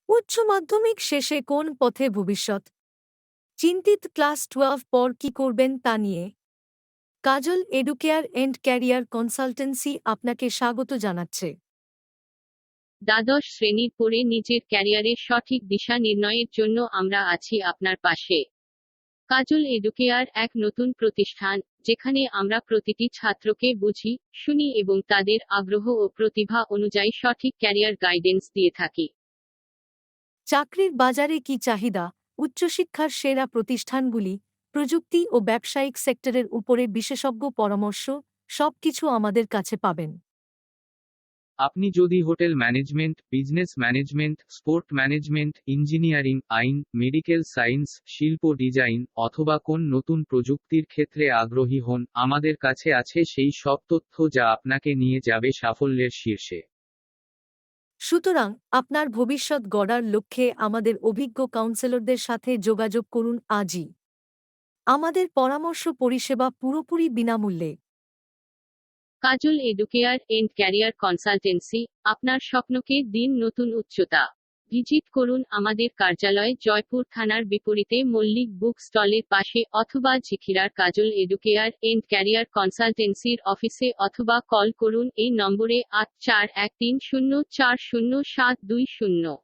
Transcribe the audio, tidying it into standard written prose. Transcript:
উচ্চ মাধ্যমিক শেষে কোন পথে ভবিষ্যৎ? চিন্তিত ক্লাস 12 পর কি করবেন তা নিয়ে। কাজল এডুকেয়ার এন্ড ক্যারিয়ার কনসালটেন্সি আপনাকে স্বাগত জানাচ্ছে। দ্বাদশ শ্রেণীর পড়ে নিজের ক্যারিয়ারের সঠিক দিশা নির্ণয়ের জন্য আমরা আছি আপনার পাশে। কাজল এডুকেয়ার এক নতুন প্রতিষ্ঠান, যেখানে আমরা প্রতিটি ছাত্রকে বুঝি, শুনি এবং তাদের আগ্রহ ও প্রতিভা অনুযায়ী সঠিক ক্যারিয়ার গাইডেন্স দিয়ে থাকি। চাকরির বাজারে কি চাহিদা, উচ্চশিক্ষার সেরা প্রতিষ্ঠানগুলি, প্রযুক্তি ও ব্যবসায়িক সেক্টরের উপরে বিশেষজ্ঞ পরামর্শ, সবকিছু আমাদের কাছে পাবেন। আপনি যদি hotel management, business management, sport management, engineering, আইন, মেডিকেল সায়েন্স, শিল্প ডিজাইন অথবা কোন নতুন প্রযুক্তির ক্ষেত্রে আগ্রহী হন, আমাদের কাছে আছে সেই সব তথ্য যা আপনাকে নিয়ে যাবে সাফল্যের শীর্ষে। সুতরাং আপনার ভবিষ্যৎ গড়ার লক্ষ্যে আমাদের অভিজ্ঞ কাউন্সেলরদের সাথে যোগাযোগ করুন আজই। আমাদের পরামর্শ পরিষেবা পুরোপুরি বিনামূল্যে। কাজল এডুকেয়ার এন্ড ক্যারিয়ার কনসালটেন্সি, আপনার স্বপ্নকে দিন নতুন উচ্চতা। ভিজিট করুন আমাদের কার্যালয়, জয়পুর থানার বিপরীতে মল্লিক বুক স্টলের পাশে, অথবা ঝিখিরার কাজল এডুকেয়ার এন্ড ক্যারিয়ার কনসালটেন্সির অফিসে, অথবা কল করুন এই নম্বরে 8413040720।